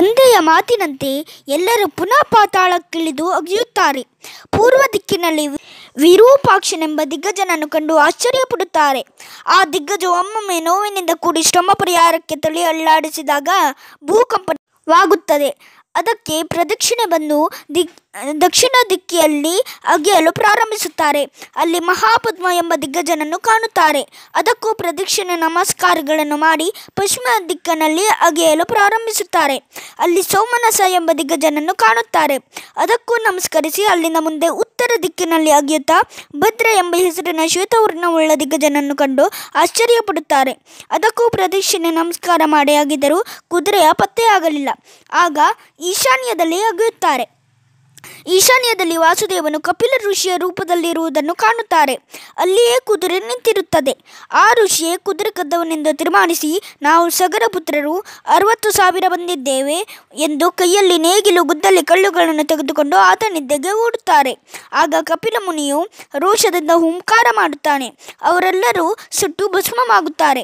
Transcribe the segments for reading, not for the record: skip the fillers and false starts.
ತಂದೆಯ ಮಾತಿನಂತೆ ಎಲ್ಲರೂ ಪುನಃ ಪಾತಾಳಕ್ಕಿಳಿದು ಅಗೆಯುತ್ತಾರೆ. ಪೂರ್ವ ದಿಕ್ಕಿನಲ್ಲಿ ವಿರೂಪಾಕ್ಷನೆಂಬ ದಿಗ್ಗಜನನ್ನು ಕಂಡು ಆಶ್ಚರ್ಯಪಡುತ್ತಾರೆ. ಆ ದಿಗ್ಗಜವು ಒಮ್ಮೊಮ್ಮೆ ನೋವಿನಿಂದ ಕೂಡಿ ಶ್ರಮ ಪರಿಹಾರಕ್ಕೆ ತಲೆ ಅಲ್ಲಾಡಿಸಿದಾಗ ಭೂಕಂಪವಾಗುತ್ತದೆ. ಅದಕ್ಕೆ ಪ್ರದಕ್ಷಿಣೆ ಬಂದು ದಕ್ಷಿಣ ದಿಕ್ಕಿನಲ್ಲಿ ಅಗೆಯಲು ಪ್ರಾರಂಭಿಸುತ್ತಾರೆ. ಅಲ್ಲಿ ಮಹಾಪದ್ಮ ಎಂಬ ದಿಗ್ಗಜನನ್ನು ಕಾಣುತ್ತಾರೆ. ಅದಕ್ಕೂ ಪ್ರದಕ್ಷಿಣೆ ನಮಸ್ಕಾರಗಳನ್ನು ಮಾಡಿ ಪಶ್ಚಿಮ ದಿಕ್ಕಿನಲ್ಲಿ ಅಗೆಯಲು ಪ್ರಾರಂಭಿಸುತ್ತಾರೆ. ಅಲ್ಲಿ ಸೋಮನಸ ಎಂಬ ದಿಗ್ಗಜನನ್ನು ಕಾಣುತ್ತಾರೆ. ಅದಕ್ಕೂ ನಮಸ್ಕರಿಸಿ ಅಲ್ಲಿಂದ ಮುಂದೆ ಉತ್ತರ ದಿಕ್ಕಿನಲ್ಲಿ ಅಗೆಯುತ್ತಾ ಭದ್ರ ಎಂಬ ಹೆಸರಿನ ಶ್ವೇತವರ್ಣವುಳ್ಳ ದಿಗ್ಗಜನನ್ನು ಕಂಡು ಆಶ್ಚರ್ಯಪಡುತ್ತಾರೆ. ಅದಕ್ಕೂ ಪ್ರದಕ್ಷಿಣೆ ನಮಸ್ಕಾರ ಮಾಡಿ ಅಗೆದರೂ ಕುದುರೆಯ ಪತ್ತೆಯಾಗಲಿಲ್ಲ. ಆಗ ಈಶಾನ್ಯದಲ್ಲಿ ಅಗೆಯುತ್ತಾರೆ. ಈಶಾನ್ಯದಲ್ಲಿ ವಾಸುದೇವನು ಕಪಿಲ ಋಷಿಯ ರೂಪದಲ್ಲಿರುವುದನ್ನು ಕಾಣುತ್ತಾರೆ. ಅಲ್ಲಿಯೇ ಕುದುರೆ ನಿಂತಿರುತ್ತದೆ. ಆ ಋಷಿಯೇ ಕುದುರೆ ಕದ್ದವನೆಂದು ತೀರ್ಮಾನಿಸಿ, ನಾವು ಸಗರ ಪುತ್ರರು 60,000 ಬಂದಿದ್ದೇವೆ ಎಂದು ಕೈಯಲ್ಲಿ ನೇಗಿಲು ಗುದ್ದಲಿ ಕಳ್ಳುಗಳನ್ನು ತೆಗೆದುಕೊಂಡು ಆತ ನಿದ್ದೆಗೆ ಓಡುತ್ತಾರೆ. ಆಗ ಕಪಿಲ ಮುನಿಯು ರೋಷದಿಂದ ಹುಂಕಾರ ಮಾಡುತ್ತಾನೆ. ಅವರೆಲ್ಲರೂ ಸುಟ್ಟು ಭಸ್ಮವಾಗುತ್ತಾರೆ.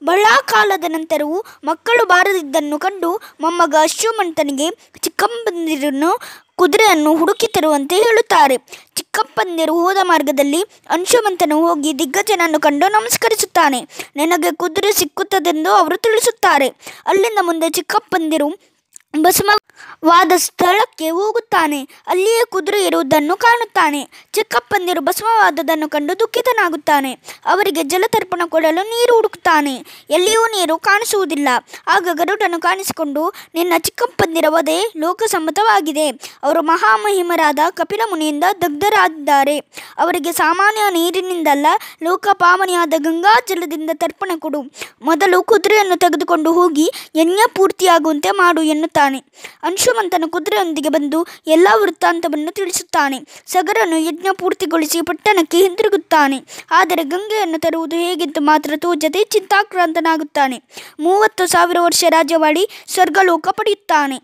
ಬಹಳ ಕಾಲದ ನಂತರವೂ ಮಕ್ಕಳು ಬಾರದಿದ್ದನ್ನು ಕಂಡು ಮೊಮ್ಮಗ ಅಶ್ವಮಂತನಿಗೆ ಚಿಕ್ಕಪ್ಪಂದಿರನ್ನು ಕುದುರೆಯನ್ನು ಹುಡುಕಿ ತರುವಂತೆ ಹೇಳುತ್ತಾರೆ. ಚಿಕ್ಕಪ್ಪಂದಿರು ಹೋದ ಮಾರ್ಗದಲ್ಲಿ ಅಂಶುಮಂತನು ಹೋಗಿ ದಿಗ್ಗಜನನ್ನು ಕಂಡು ನಮಸ್ಕರಿಸುತ್ತಾನೆ. ನನಗೆ ಕುದುರೆ ಸಿಕ್ಕುತ್ತದೆಂದು ಅವರು ತಿಳಿಸುತ್ತಾರೆ. ಅಲ್ಲಿಂದ ಮುಂದೆ ಚಿಕ್ಕಪ್ಪಂದಿರು ಭಸ್ಮವಾದ ಸ್ಥಳಕ್ಕೆ ಹೋಗುತ್ತಾನೆ. ಅಲ್ಲಿಯೇ ಕುದುರೆ ಇರುವುದನ್ನು ಕಾಣುತ್ತಾನೆ. ಚಿಕ್ಕಪ್ಪಂದಿರು ಭಸ್ಮವಾದದನ್ನು ಕಂಡು ದುಃಖಿತನಾಗುತ್ತಾನೆ. ಅವರಿಗೆ ಜಲತರ್ಪಣ ಕೊಡಲು ನೀರು ಹುಡುಕುತ್ತಾನೆ. ಎಲ್ಲಿಯೂ ನೀರು ಕಾಣಿಸುವುದಿಲ್ಲ. ಆಗ ಗರುಡನು ಕಾಣಿಸಿಕೊಂಡು, ನಿನ್ನ ಚಿಕ್ಕಪ್ಪಂದಿರ ವಧೆ ಲೋಕಸಮ್ಮತವಾಗಿದೆ. ಅವರು ಮಹಾಮಹಿಮರಾದ ಕಪಿಲ ಮುನಿಯಿಂದ ದಗ್ಧರಾಗಿದ್ದಾರೆ. ಅವರಿಗೆ ಸಾಮಾನ್ಯ ನೀರಿನಿಂದಲ್ಲ, ಲೋಕಪಾವನಿಯಾದ ಗಂಗಾ ಜಲದಿಂದ ತರ್ಪಣೆ ಕೊಡು. ಮೊದಲು ಕುದುರೆಯನ್ನು ತೆಗೆದುಕೊಂಡು ಹೋಗಿ ಯಜ್ಞ ಪೂರ್ತಿಯಾಗುವಂತೆ ಮಾಡು ಎನ್ನುತ್ತಾನೆ. ಅಂಶುಮಂತನು ಕುದುರೆಯೊಂದಿಗೆ ಬಂದು ಎಲ್ಲ ವೃತ್ತಾಂತವನ್ನು ತಿಳಿಸುತ್ತಾನೆ. ಸಗರನು ಯಜ್ಞ ಪೂರ್ತಿಗೊಳಿಸಿ ಪಟ್ಟಣಕ್ಕೆ ಹಿಂದಿರುಗುತ್ತಾನೆ. ಆದರೆ ಗಂಗೆಯನ್ನು ತರುವುದು ಹೇಗೆಂದು ಮಾತ್ರ ತೋಚದೆ ಚಿಂತಾಕ್ರಾಂತನಾಗುತ್ತಾನೆ. 30,000 ವರ್ಷ ರಾಜ್ಯವಾಳಿ ಸ್ವರ್ಗಲೋಕ ಪಡೆಯುತ್ತಾನೆ.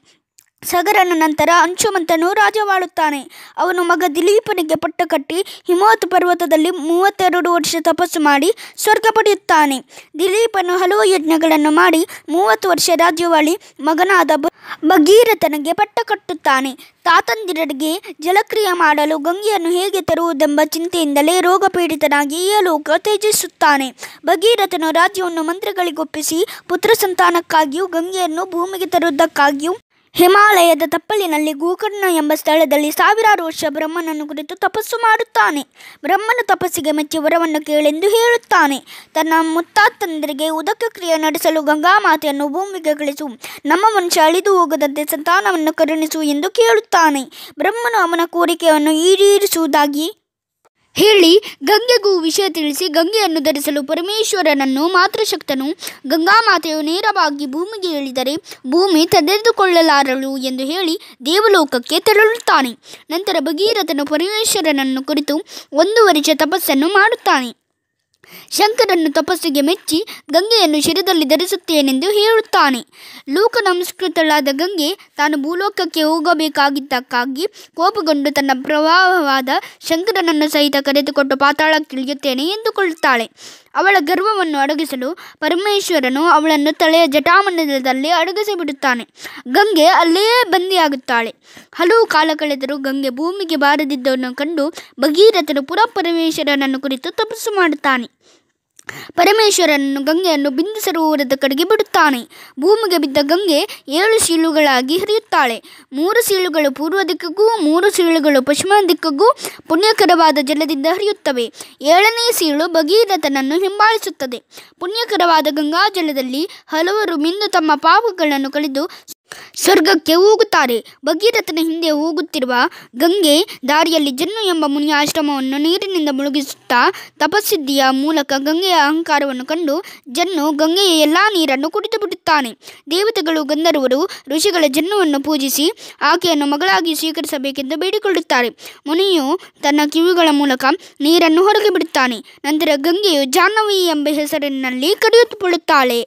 ಸಗರನ ನಂತರ ಅಂಶುಮಂತನು ರಾಜ್ಯವಾಳುತ್ತಾನೆ. ಅವನು ಮಗ ದಿಲೀಪನಿಗೆ ಪಟ್ಟ ಕಟ್ಟಿ ಹಿಮವತ್ ಪರ್ವತದಲ್ಲಿ 32 ವರ್ಷ ತಪಸ್ಸು ಮಾಡಿ ಸ್ವರ್ಗ ಪಡೆಯುತ್ತಾನೆ. ದಿಲೀಪನು ಹಲವು ಯಜ್ಞಗಳನ್ನು ಮಾಡಿ 30 ವರ್ಷ ರಾಜ್ಯವಾಳಿ ಮಗನಾದ ಭಗೀರಥನಿಗೆ ಪಟ್ಟ ಕಟ್ಟುತ್ತಾನೆ. ತಾತಂದಿರರಿಗೆ ಜಲಕ್ರಿಯೆ ಮಾಡಲು ಗಂಗೆಯನ್ನು ಹೇಗೆ ತರುವುದೆಂಬ ಚಿಂತೆಯಿಂದಲೇ ರೋಗಪೀಡಿತನಾಗಿ ಈ ಲೋಕ ತ್ಯಜಿಸುತ್ತಾನೆ. ಭಗೀರಥನು ರಾಜ್ಯವನ್ನು ಮಂತ್ರಿಗಳಿಗೊಪ್ಪಿಸಿ ಪುತ್ರ ಸಂತಾನಕ್ಕಾಗಿಯೂ ಗಂಗೆಯನ್ನು ಭೂಮಿಗೆ ತರುವುದಕ್ಕಾಗಿಯೂ ಹಿಮಾಲಯದ ತಪ್ಪಲಿನಲ್ಲಿ ಗೋಕರ್ಣ ಎಂಬ ಸ್ಥಳದಲ್ಲಿ 1000 ವರ್ಷ ಬ್ರಹ್ಮನನ್ನು ಕುರಿತು ತಪಸ್ಸು ಮಾಡುತ್ತಾನೆ. ಬ್ರಹ್ಮನ ತಪಸ್ಸಿಗೆ ಮೆಚ್ಚಿ ವರವನ್ನು ಕೇಳೆಂದು ಹೇಳುತ್ತಾನೆ. ತನ್ನ ಮುತ್ತಾತಂದರಿಗೆ ಉದಕ ಕ್ರಿಯೆ ನಡೆಸಲು ಗಂಗಾಮಾತೆಯನ್ನು ಭೂಮಿಗೆ ಕಳಿಸು, ನಮ್ಮ ವಂಶ ಅಳಿದು ಹೋಗದಂತೆ ಸಂತಾನವನ್ನು ಕರುಣಿಸು ಎಂದು ಕೇಳುತ್ತಾನೆ. ಬ್ರಹ್ಮನು ಅವನ ಕೋರಿಕೆಯನ್ನು ಈಡೇರಿಸುವುದಾಗಿ ಹೇಳಿ ಗಂಗೆಗೂ ವಿಷಯ ತಿಳಿಸಿ ಗಂಗೆಯನ್ನು ಧರಿಸಲು ಪರಮೇಶ್ವರನನ್ನು ಮಾತೃಶಕ್ತನು, ಗಂಗಾಮಾತೆಯು ನೇರವಾಗಿ ಭೂಮಿಗೆ ಇಳಿದರೆ ಭೂಮಿ ತಡೆದುಕೊಳ್ಳಲಾರಳು ಎಂದು ಹೇಳಿ ದೇವಲೋಕಕ್ಕೆ ತೆರಳುತ್ತಾನೆ. ನಂತರ ಭಗೀರಥನು ಪರಮೇಶ್ವರನನ್ನು ಕುರಿತು 1 ವರ್ಷ ತಪಸ್ಸನ್ನು ಮಾಡುತ್ತಾನೆ. ಶಂಕರನ್ನು ತಪಸ್ಸಿಗೆ ಮೆಚ್ಚಿ ಗಂಗೆಯನ್ನು ಶಿರದಲ್ಲಿ ಧರಿಸುತ್ತೇನೆಂದು ಹೇಳುತ್ತಾನೆ. ಲೋಕ ನಮಸ್ಕೃತಳಾದ ಗಂಗೆ ತಾನು ಭೂಲೋಕಕ್ಕೆ ಹೋಗಬೇಕಾಗಿದ್ದಕ್ಕಾಗಿ ಕೋಪಗೊಂಡು ತನ್ನ ಪ್ರಭಾವವಾದ ಶಂಕರನನ್ನು ಸಹಿತ ಕರೆದುಕೊಂಡು ಪಾತಾಳಕ್ಕಿಳಿಯುತ್ತೇನೆ ಎಂದುಕೊಳ್ಳುತ್ತಾಳೆ. ಅವಳ ಗರ್ವವನ್ನು ಅಡಗಿಸಲು ಪರಮೇಶ್ವರನು ಅವಳನ್ನು ತಲೆಯ ಜಟಾಮಂಡಲದಲ್ಲಿ ಅಡಗಿಸಿಬಿಡುತ್ತಾನೆ. ಗಂಗೆ ಅಲ್ಲಿಯೇ ಬಂದಿಯಾಗುತ್ತಾಳೆ. ಹಲವು ಕಾಲ ಕಳೆದರೂ ಗಂಗೆ ಭೂಮಿಗೆ ಬಾರದಿದ್ದನ್ನು ಕಂಡು ಭಗೀರಥನು ಪುನಃ ಪರಮೇಶ್ವರನನ್ನು ಕುರಿತು ತಪಸ್ಸು ಮಾಡುತ್ತಾನೆ. ಪರಮೇಶ್ವರನನ್ನು ಗಂಗೆಯನ್ನು ಬಿಂದು ಸರೋವರದ ಕಡೆಗೆ ಬಿಡುತ್ತಾನೆ. ಭೂಮಿಗೆ ಬಿದ್ದ ಗಂಗೆ 7 ಸೀಳುಗಳಾಗಿ ಹರಿಯುತ್ತಾಳೆ. 3 ಸೀಳುಗಳು ಪೂರ್ವ ದಿಕ್ಕಿಗೂ 3 ಸೀಳುಗಳು ಪಶ್ಚಿಮ ದಿಕ್ಕಿಗೂ ಪುಣ್ಯಕರವಾದ ಜಲದಿಂದ ಹರಿಯುತ್ತವೆ. 7ನೇ ಸೀಳು ಭಗೀರಥನನ್ನು ಹಿಂಬಾಲಿಸುತ್ತದೆ. ಪುಣ್ಯಕರವಾದ ಗಂಗಾ ಜಲದಲ್ಲಿ ಹಲವರು ಮಿಂದು ತಮ್ಮ ಪಾಪಗಳನ್ನು ಕಳೆದು ಸ್ವರ್ಗಕ್ಕೆ ಹೋಗುತ್ತಾರೆ. ಭಗೀರಥನ ಹಿಂದೆ ಹೋಗುತ್ತಿರುವ ಗಂಗೆ ದಾರಿಯಲ್ಲಿ ಜನ್ನು ಎಂಬ ಮುನಿಯ ಆಶ್ರಮವನ್ನು ನೀರಿನಿಂದ ಮುಳುಗಿಸುತ್ತಾ ತಪಸ್ಸಿದ್ಧಿಯ ಮೂಲಕ ಗಂಗೆಯ ಅಹಂಕಾರವನ್ನು ಕಂಡು ಜನ್ನು ಗಂಗೆಯ ಎಲ್ಲ ನೀರನ್ನು ಕುಡಿದು ಬಿಡುತ್ತಾನೆ. ದೇವತೆಗಳು ಗಂಧರ್ವರು ಋಷಿಗಳ ಜನ್ನುವನ್ನು ಪೂಜಿಸಿ ಆಕೆಯನ್ನು ಮಗಳಾಗಿ ಸ್ವೀಕರಿಸಬೇಕೆಂದು ಬೇಡಿಕೊಳ್ಳುತ್ತಾರೆ. ಮುನಿಯು ತನ್ನ ಕಿವಿಗಳ ಮೂಲಕ ನೀರನ್ನು ಹೊರಗೆ ಬಿಡುತ್ತಾನೆ. ನಂತರ ಗಂಗೆಯು ಜಾಹ್ನವಿ ಎಂಬ ಹೆಸರಿನಲ್ಲಿ ಕರೆಯಲ್ಪಡುತ್ತಾಳೆ.